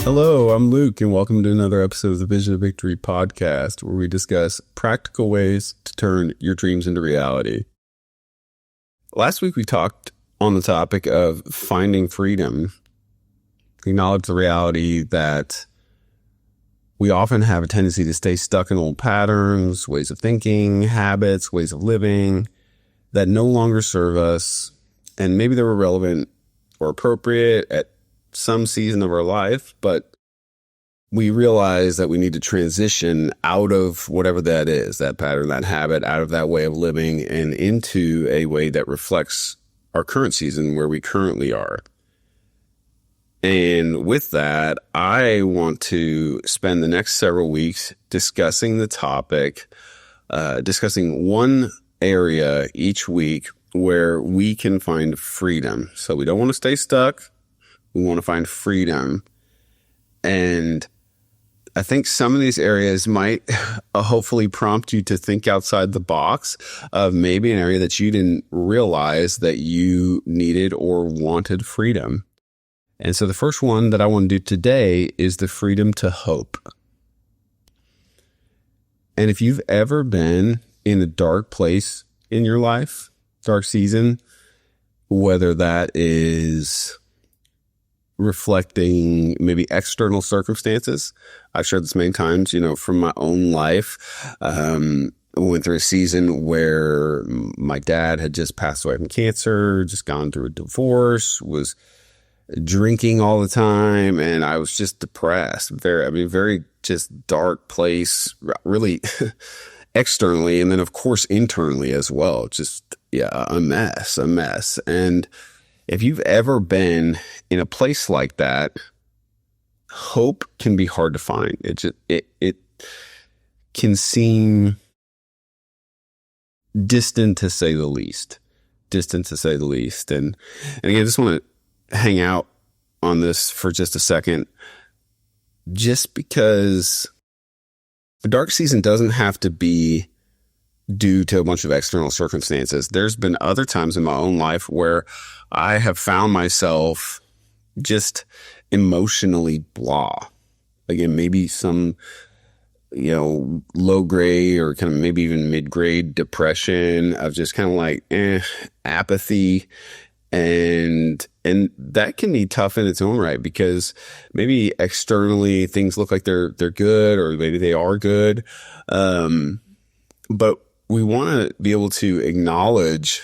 Hello, I'm Luke, and welcome to another episode of the Vision of Victory podcast, where we discuss practical ways to turn your dreams into reality. Last week, we talked on the topic of finding freedom. We acknowledged the reality that we often have a tendency to stay stuck in old patterns, ways of thinking, habits, ways of living that no longer serve us, and maybe they were relevant or appropriate at some season of our life, but we realize that we need to transition out of whatever that is, that pattern, that habit, out of that way of living and into a way that reflects our current season where we currently are. And with that, I want to spend the next several weeks discussing the topic, discussing one area each week where we can find freedom. So we don't want to stay stuck. We want to find freedom. And I think some of these areas might hopefully prompt you to think outside the box of maybe an area that you didn't realize that you needed or wanted freedom. And so the first one that I want to do today is the freedom to hope. And if you've ever been in a dark place in your life, dark season, whether that is reflecting maybe external circumstances. I've shared this many times, from my own life. I went through a season where my dad had just passed away from cancer, just gone through a divorce, was drinking all the time, and I was just depressed. Very just dark place, really externally, and then of course internally as well. A mess. And if you've ever been in a place like that, hope can be hard to find. It can seem distant to say the least. And again, I just want to hang out on this for just a second, just because the dark season doesn't have to be due to a bunch of external circumstances. There's been other times in my own life where I have found myself just emotionally blah. Again, maybe some, low grade or kind of maybe even mid-grade depression of just kind of like apathy. And that can be tough in its own right, because maybe externally things look like they're good, or maybe they are good. But we want to be able to acknowledge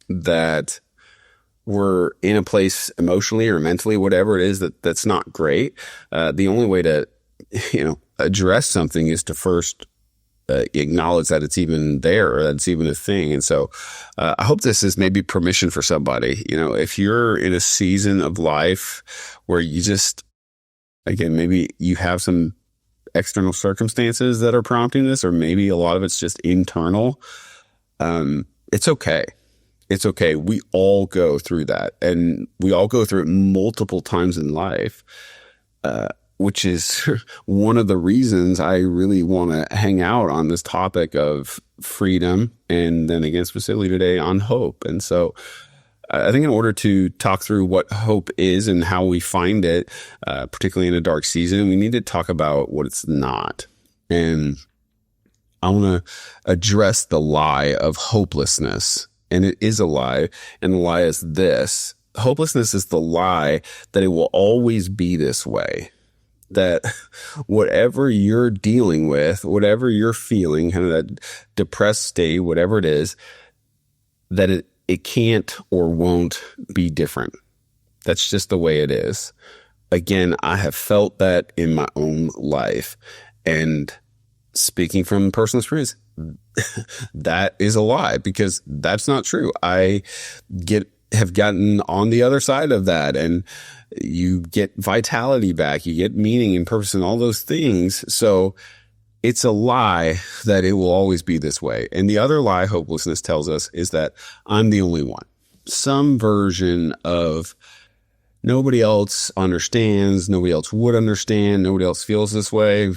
that we're in a place emotionally or mentally, whatever it is, that's not great. The only way to, address something is to first acknowledge that it's even there, or that it's even a thing. And so I hope this is maybe permission for somebody. If you're in a season of life where you just, again, maybe you have some external circumstances that are prompting this, or maybe a lot of it's just internal. It's okay. It's okay. We all go through that, and we all go through it multiple times in life, which is one of the reasons I really want to hang out on this topic of freedom, and then again, specifically today on hope. And so I think in order to talk through what hope is and how we find it, particularly in a dark season, we need to talk about what it's not. And I want to address the lie of hopelessness. And it is a lie. And the lie is this: hopelessness is the lie that it will always be this way. That whatever you're dealing with, whatever you're feeling, kind of that depressed state, whatever it is, that it can't or won't be different. That's just the way it is. Again, I have felt that in my own life. And speaking from personal experience, that is a lie, because that's not true. I have gotten on the other side of that, and you get vitality back, you get meaning and purpose and all those things. So it's a lie that it will always be this way. And the other lie hopelessness tells us is that I'm the only one. Some version of nobody else understands, nobody else would understand, nobody else feels this way.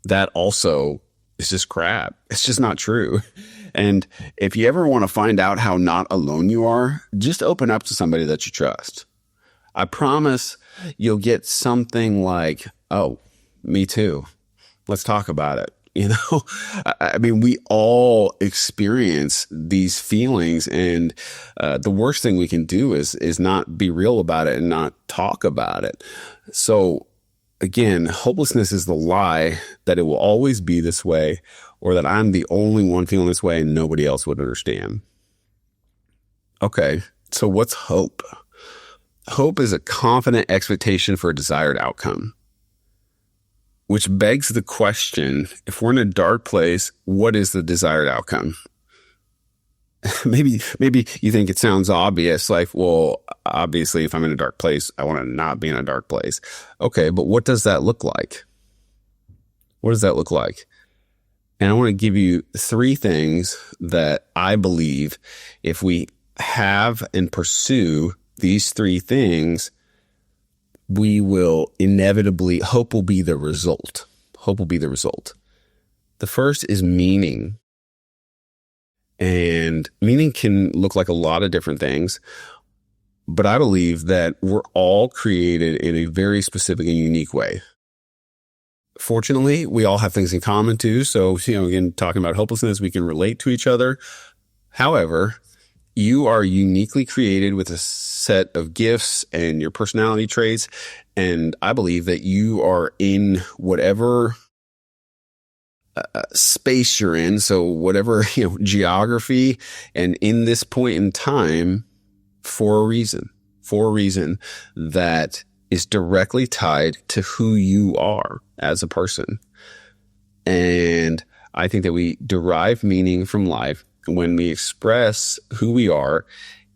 That also is just crap. It's just not true. And if you ever want to find out how not alone you are, just open up to somebody that you trust. I promise you'll get something like, oh, me too. Let's talk about it. I mean, we all experience these feelings, and the worst thing we can do is not be real about it and not talk about it. So again, hopelessness is the lie that it will always be this way, or that I'm the only one feeling this way and nobody else would understand. Okay, so what's hope? Hope is a confident expectation for a desired outcome, which begs the question, if we're in a dark place, what is the desired outcome? maybe you think it sounds obvious, like, well, obviously, if I'm in a dark place, I want to not be in a dark place. Okay, but what does that look like? What does that look like? And I want to give you 3 things that I believe if we have and pursue these 3 things, we will inevitably, hope will be the result. Hope will be the result. The first is meaning. And meaning can look like a lot of different things, but I believe that we're all created in a very specific and unique way. Fortunately, we all have things in common too. So, again, talking about hopelessness, we can relate to each other. However, you are uniquely created with a set of gifts and your personality traits. And I believe that you are in whatever space you're in. So whatever, geography, and in this point in time for a reason that is directly tied to who you are as a person. And I think that we derive meaning from life when we express who we are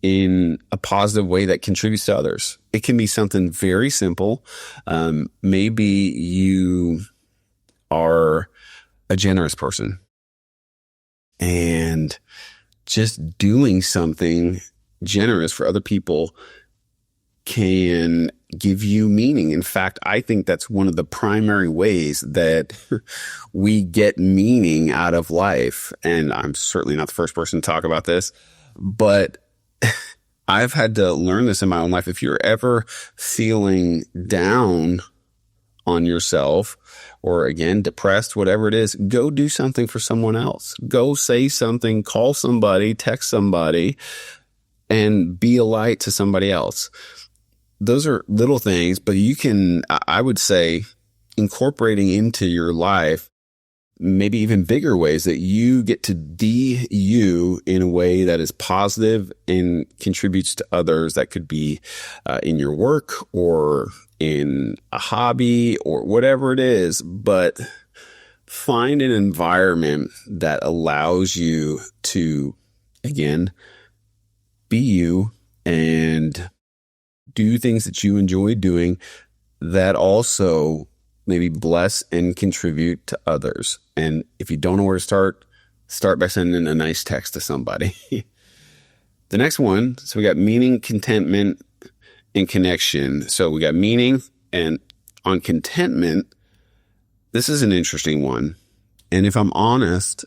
in a positive way that contributes to others. It can be something very simple. Maybe you are a generous person, and just doing something generous for other people can give you meaning. In fact, I think that's one of the primary ways that we get meaning out of life. And I'm certainly not the first person to talk about this, but I've had to learn this in my own life. If you're ever feeling down on yourself, or again, depressed, whatever it is, go do something for someone else. Go say something, call somebody, text somebody, and be a light to somebody else. Those are little things, but you can, I would say, incorporating into your life, maybe even bigger ways that you get to be you in a way that is positive and contributes to others. That could be in your work or in a hobby or whatever it is, but find an environment that allows you to, again, be you and do things that you enjoy doing that also maybe bless and contribute to others. And if you don't know where to start by sending a nice text to somebody. The next one, so we got meaning, contentment, and connection. So we got meaning, and on contentment, this is an interesting one. And if I'm honest,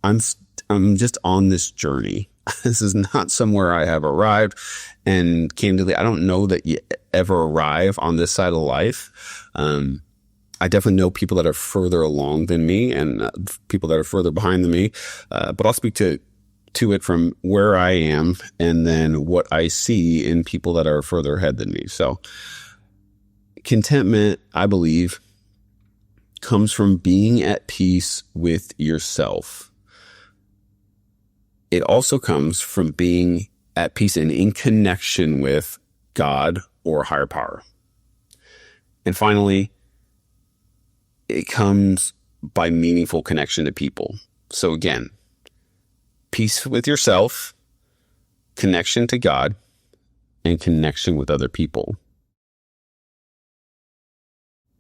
I'm just on this journey. This is not somewhere I have arrived. And candidly, I don't know that you ever arrive on this side of life. I definitely know people that are further along than me, and people that are further behind than me. But I'll speak to it from where I am and then what I see in people that are further ahead than me. So contentment, I believe, comes from being at peace with yourself. It also comes from being at peace and in connection with God or higher power. And finally, it comes by meaningful connection to people. So again, peace with yourself, connection to God, and connection with other people.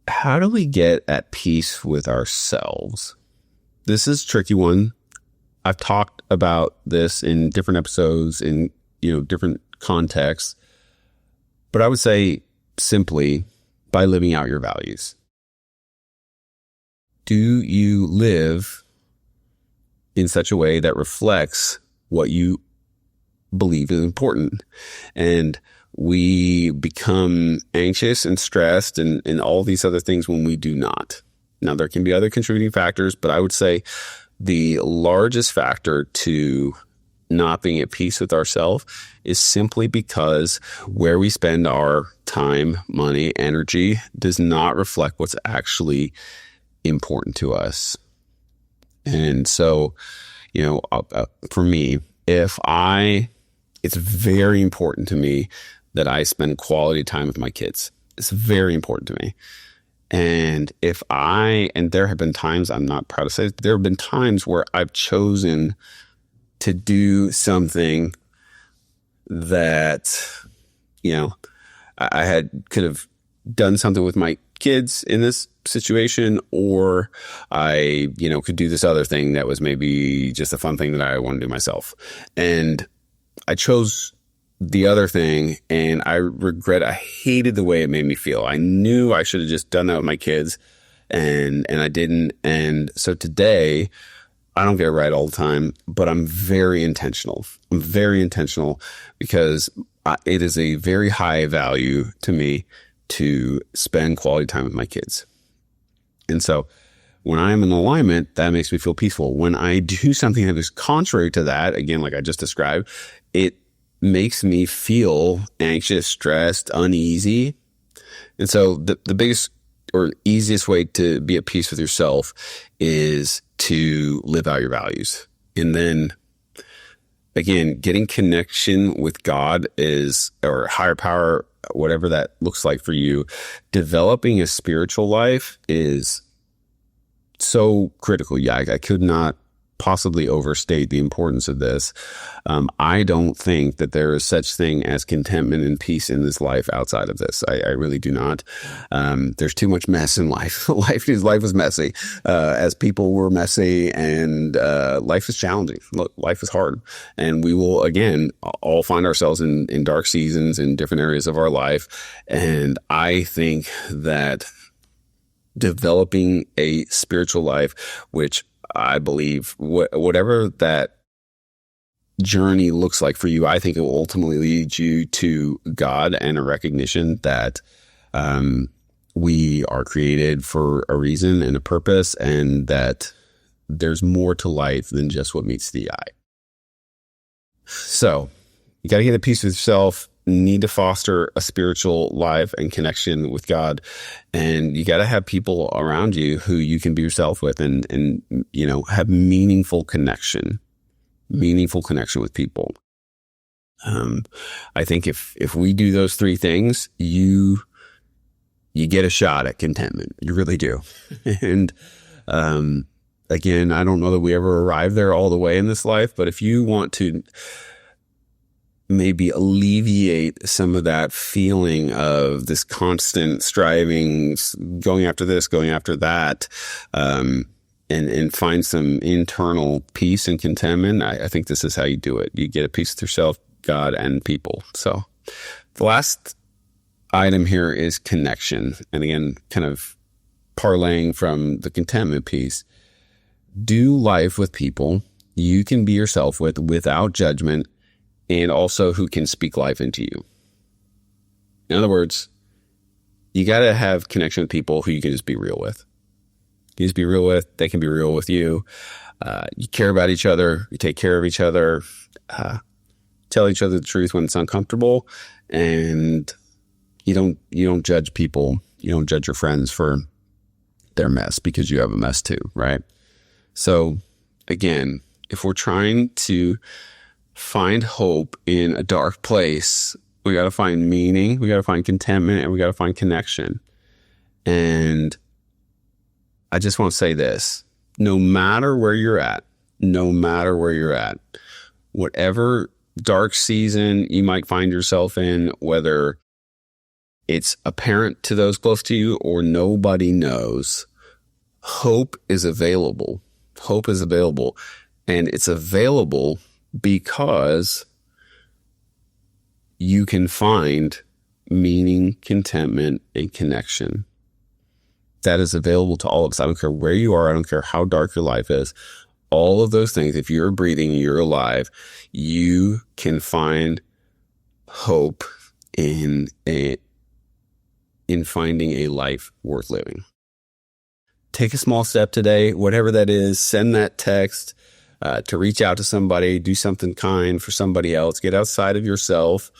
How do we get at peace with ourselves? This is a tricky one. I've talked about this in different episodes in, different contexts, but I would say simply by living out your values. Do you live in such a way that reflects what you believe is important. And we become anxious and stressed and all these other things when we do not. Now, there can be other contributing factors, but I would say the largest factor to not being at peace with ourselves is simply because where we spend our time, money, energy does not reflect what's actually important to us. And so, for me, it's very important to me that I spend quality time with my kids. It's very important to me. And and there have been times, I'm not proud to say, there have been times where I've chosen to do something that, I could have done something with my kids in this situation, or I, could do this other thing that was maybe just a fun thing that I want to do myself. And I chose the other thing, and I hated the way it made me feel. I knew I should have just done that with my kids, and I didn't. And so today, I don't get it right all the time, but I'm very intentional. I'm very intentional because it is a very high value to me to spend quality time with my kids. And so when I'm in alignment, that makes me feel peaceful. When I do something that is contrary to that, again, like I just described, it makes me feel anxious, stressed, uneasy. And so the biggest or easiest way to be at peace with yourself is to live out your values. And then again, getting connection with God or higher power, whatever that looks like for you, developing a spiritual life is so critical. Yeah, I could not possibly overstate the importance of this. I don't think that there is such thing as contentment and peace in this life outside of this. I really do not. There's too much mess in life. Life is messy. As people, we're messy, and life is challenging. Look, life is hard, and we will again all find ourselves in dark seasons in different areas of our life. And I think that developing a spiritual life, which I believe whatever that journey looks like for you, I think it will ultimately lead you to God and a recognition that we are created for a reason and a purpose, and that there's more to life than just what meets the eye. So you got to get at peace with yourself. Need to foster a spiritual life and connection with God, and you got to have people around you who you can be yourself with, and have meaningful connection with people. I think if we do those three things, you get a shot at contentment. You really do. And again, I don't know that we ever arrive there all the way in this life, but if you want to maybe alleviate some of that feeling of this constant striving, going after this, going after that, and find some internal peace and contentment, I think this is how you do it. You get at peace with yourself, God, and people. So the last item here is connection. And again, kind of parlaying from the contentment piece. Do life with people you can be yourself with without judgment, and also who can speak life into you. In other words, you got to have connection with people who you can just be real with. You just be real with, they can be real with you. You care about each other, you take care of each other, tell each other the truth when it's uncomfortable, and you don't judge people. You don't judge your friends for their mess because you have a mess too, right? So again, if we're trying to find hope in a dark place, we got to find meaning, we got to find contentment, and we got to find connection. And I just want to say this, no matter where you're at, whatever dark season you might find yourself in, whether it's apparent to those close to you or nobody knows, hope is available. Hope is available. And it's available because you can find meaning, contentment, and connection. That is available to all of us. I don't care where you are. I don't care how dark your life is. All of those things, if you're breathing, you're alive, you can find hope in finding a life worth living. Take a small step today, whatever that is. Send that text to reach out to somebody, do something kind for somebody else, get outside of yourself,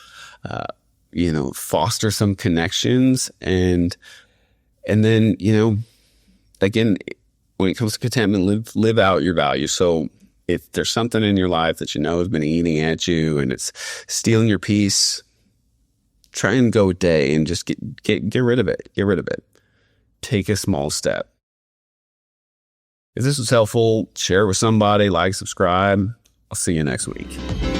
foster some connections. And then, again, when it comes to contentment, live out your values. So if there's something in your life that has been eating at you and it's stealing your peace, try and go a day and just get rid of it. Get rid of it. Take a small step. If this was helpful, share it with somebody, like, subscribe. I'll see you next week.